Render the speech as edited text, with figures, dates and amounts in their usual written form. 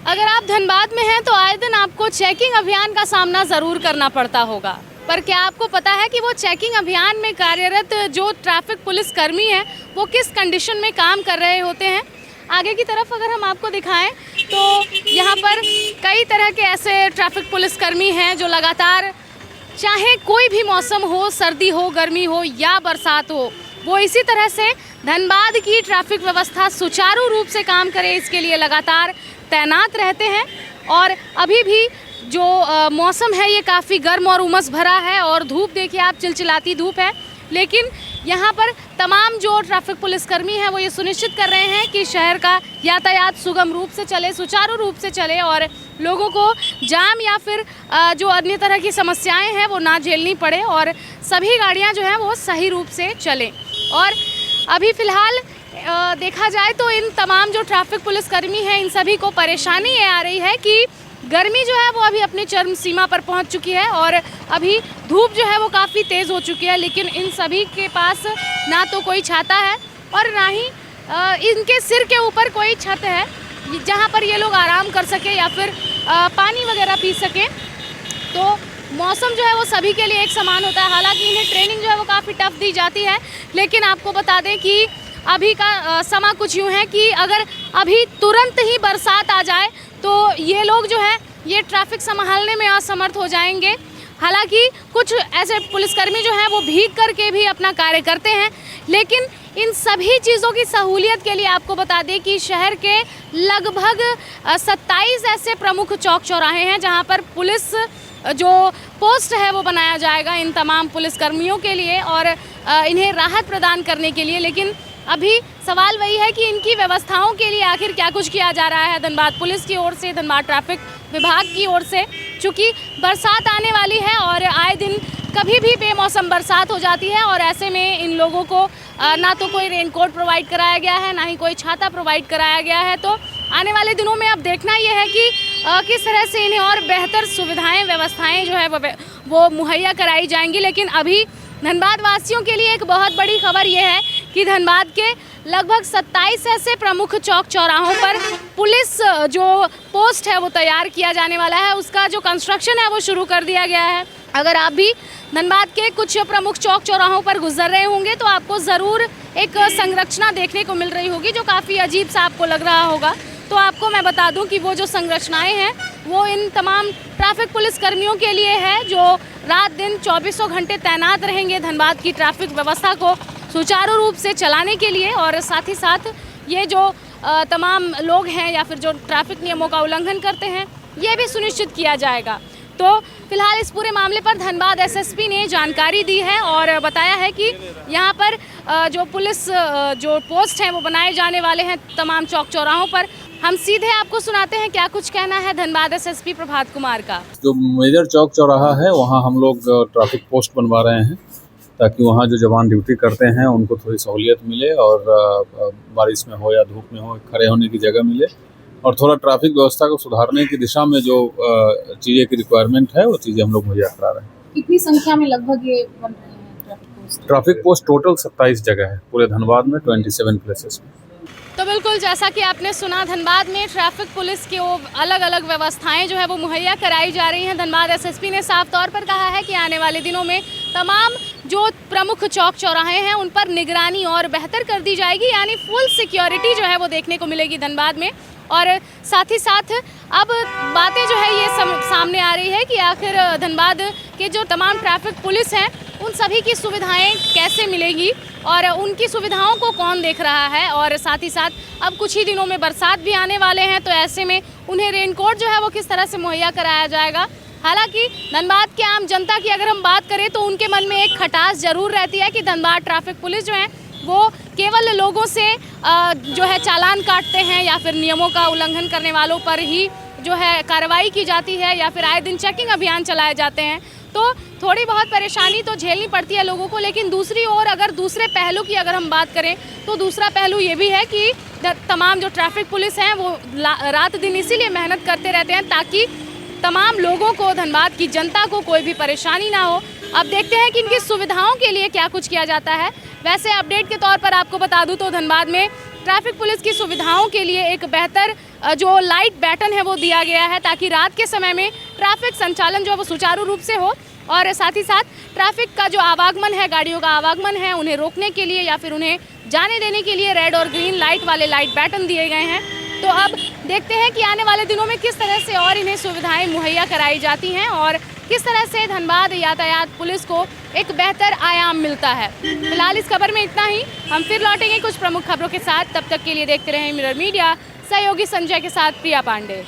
अगर आप धनबाद में हैं तो आए दिन आपको चेकिंग अभियान का सामना ज़रूर करना पड़ता होगा, पर क्या आपको पता है कि वो चेकिंग अभियान में कार्यरत जो ट्रैफिक पुलिस कर्मी हैं वो किस कंडीशन में काम कर रहे होते हैं। आगे की तरफ अगर हम आपको दिखाएं तो यहाँ पर कई तरह के ऐसे ट्रैफिक पुलिस कर्मी हैं जो लगातार, चाहे कोई भी मौसम हो, सर्दी हो, गर्मी हो या बरसात हो, वो इसी तरह से धनबाद की ट्रैफिक व्यवस्था सुचारू रूप से काम करे इसके लिए लगातार तैनात रहते हैं। और अभी भी जो मौसम है ये काफ़ी गर्म और उमस भरा है और धूप देखिए आप, चिलचिलाती धूप है, लेकिन यहाँ पर तमाम जो ट्रैफिक पुलिसकर्मी हैं वो ये सुनिश्चित कर रहे हैं कि शहर का यातायात सुगम रूप से चले, सुचारू रूप से चले और लोगों को जाम या फिर जो अन्य तरह की समस्याएं हैं वो ना झेलनी पड़े और सभी गाड़ियाँ जो हैं वो सही रूप से चलें। और अभी फ़िलहाल देखा जाए तो इन तमाम जो ट्रैफिक पुलिसकर्मी हैं इन सभी को परेशानी ये आ रही है कि गर्मी जो है वो अभी अपनी चरम सीमा पर पहुंच चुकी है और अभी धूप जो है वो काफ़ी तेज़ हो चुकी है, लेकिन इन सभी के पास ना तो कोई छाता है और ना ही इनके सिर के ऊपर कोई छत है जहां पर ये लोग आराम कर सके या फिर पानी वगैरह पी सकें। तो मौसम जो है वो सभी के लिए एक समान होता है। हालांकि इन्हें ट्रेनिंग जो है वो काफ़ी टफ दी जाती है, लेकिन आपको बता दें कि अभी का समा कुछ यूँ है कि अगर अभी तुरंत ही बरसात आ जाए तो ये लोग जो है ये ट्रैफिक संभालने में असमर्थ हो जाएंगे। हालांकि कुछ ऐसे पुलिसकर्मी जो हैं वो भीग करके भी अपना कार्य करते हैं, लेकिन इन सभी चीज़ों की सहूलियत के लिए आपको बता दें कि शहर के लगभग 27 ऐसे प्रमुख चौक चौराहे हैं जहां पर पुलिस जो पोस्ट है वो बनाया जाएगा इन तमाम पुलिसकर्मियों के लिए और इन्हें राहत प्रदान करने के लिए। लेकिन अभी सवाल वही है कि इनकी व्यवस्थाओं के लिए आखिर क्या कुछ किया जा रहा है धनबाद पुलिस की ओर से, धनबाद ट्रैफिक विभाग की ओर से। चूँकि बरसात आने वाली है और आए दिन कभी भी बेमौसम बरसात हो जाती है और ऐसे में इन लोगों को ना तो कोई रेनकोट प्रोवाइड कराया गया है, ना ही कोई छाता प्रोवाइड कराया गया है। तो आने वाले दिनों में अब देखना ये है कि किस तरह से इन्हें और बेहतर सुविधाएं, व्यवस्थाएं जो है वो मुहैया कराई जाएंगी। लेकिन अभी धनबाद वासियों के लिए एक बहुत बड़ी खबर ये है कि धनबाद के लगभग 27 ऐसे प्रमुख चौक चौराहों पर पुलिस जो पोस्ट है वो तैयार किया जाने वाला है, उसका जो कंस्ट्रक्शन है वो शुरू कर दिया गया है। अगर आप भी धनबाद के कुछ प्रमुख चौक चौराहों पर गुजर रहे होंगे तो आपको ज़रूर एक संरचना देखने को मिल रही होगी जो काफ़ी अजीब सा आपको लग रहा होगा। तो आपको मैं बता दूं कि वो जो संरचनाएं हैं वो इन तमाम ट्रैफिक पुलिस कर्मियों के लिए है जो रात दिन 24 घंटे तैनात रहेंगे धनबाद की ट्रैफिक व्यवस्था को सुचारू रूप से चलाने के लिए। और साथ ही साथ ये जो तमाम लोग हैं या फिर जो ट्रैफिक नियमों का उल्लंघन करते हैं ये भी सुनिश्चित किया जाएगा। तो फिलहाल इस पूरे मामले पर धनबाद एसएसपी ने जानकारी दी है और बताया है कि यहाँ पर जो पुलिस जो पोस्ट हैं वो बनाए जाने वाले हैं तमाम चौक चौराहों पर। हम सीधे आपको सुनाते हैं क्या कुछ कहना है धनबाद एसएसपी प्रभात कुमार का। जो मेजर चौक चौराहा है वहाँ हम लोग ट्रैफिक पोस्ट बनवा रहे हैं ताकि वहाँ जो जवान ड्यूटी करते हैं उनको थोड़ी सहूलियत मिले और बारिश में हो या धूप में हो खड़े होने की जगह मिले और थोड़ा ट्रैफिक व्यवस्था को सुधारने की दिशा में जो चीज़ें की रिक्वायरमेंट है वो चीज़ें हम लोग मुहैया करा रहे हैं। कितनी संख्या में लगभग ये बन रहे हैं ट्रैफिक पोस्ट? टोटल 27 जगह है पूरे धनबाद में, 27 प्लेसेस में। तो बिल्कुल जैसा कि आपने सुना, धनबाद में ट्रैफिक पुलिस की अलग अलग व्यवस्थाएं जो है वो मुहैया कराई जा रही हैं। धनबाद एसएसपी ने साफ तौर पर कहा है कि आने वाले दिनों में तमाम जो प्रमुख चौक चौराहे हैं उन पर निगरानी और बेहतर कर दी जाएगी, यानी फुल सिक्योरिटी जो है वो देखने को मिलेगी धनबाद में। और साथ ही साथ अब बातें जो है ये सामने आ रही है कि आखिर धनबाद के जो तमाम ट्रैफिक पुलिस हैं उन सभी की सुविधाएं कैसे मिलेगी और उनकी सुविधाओं को कौन देख रहा है। और साथ ही साथ अब कुछ ही दिनों में बरसात भी आने वाले हैं तो ऐसे में उन्हें रेनकोट जो है वो किस तरह से मुहैया कराया जाएगा। हालांकि धनबाद के आम जनता की अगर हम बात करें तो उनके मन में एक खटास जरूर रहती है कि धनबाद ट्रैफिक पुलिस जो है वो केवल लोगों से जो है चालान काटते हैं या फिर नियमों का उल्लंघन करने वालों पर ही जो है कार्रवाई की जाती है या फिर आए दिन चेकिंग अभियान चलाए जाते हैं। तो थोड़ी बहुत परेशानी तो झेलनी पड़ती है लोगों को, लेकिन दूसरी ओर अगर दूसरे पहलू की अगर हम बात करें तो दूसरा पहलू ये भी है कि तमाम जो ट्रैफिक पुलिस हैं वो रात दिन इसीलिए मेहनत करते रहते हैं ताकि तमाम लोगों को, धनबाद की जनता को कोई भी परेशानी ना हो। अब देखते हैं कि इनकी सुविधाओं के लिए क्या कुछ किया जाता है। वैसे अपडेट के तौर पर आपको बता दूं तो धनबाद में ट्रैफिक पुलिस की सुविधाओं के लिए एक बेहतर जो लाइट बैटन है वो दिया गया है, ताकि रात के समय में ट्रैफिक संचालन जो है वो सुचारू रूप से हो, और साथ ही साथ ट्रैफिक का जो आवागमन है, गाड़ियों का आवागमन है, उन्हें रोकने के लिए या फिर उन्हें जाने देने के लिए रेड और ग्रीन लाइट वाले लाइट बैटन दिए गए हैं। तो अब देखते हैं कि आने वाले दिनों में किस तरह से और इन्हें सुविधाएं मुहैया कराई जाती हैं और किस तरह से धनबाद यातायात पुलिस को एक बेहतर आयाम मिलता है। फिलहाल इस खबर में इतना ही, हम फिर लौटेंगे कुछ प्रमुख खबरों के साथ। तब तक के लिए देखते रहें मिरर मीडिया। सहयोगी संजय के साथ प्रिया पांडे।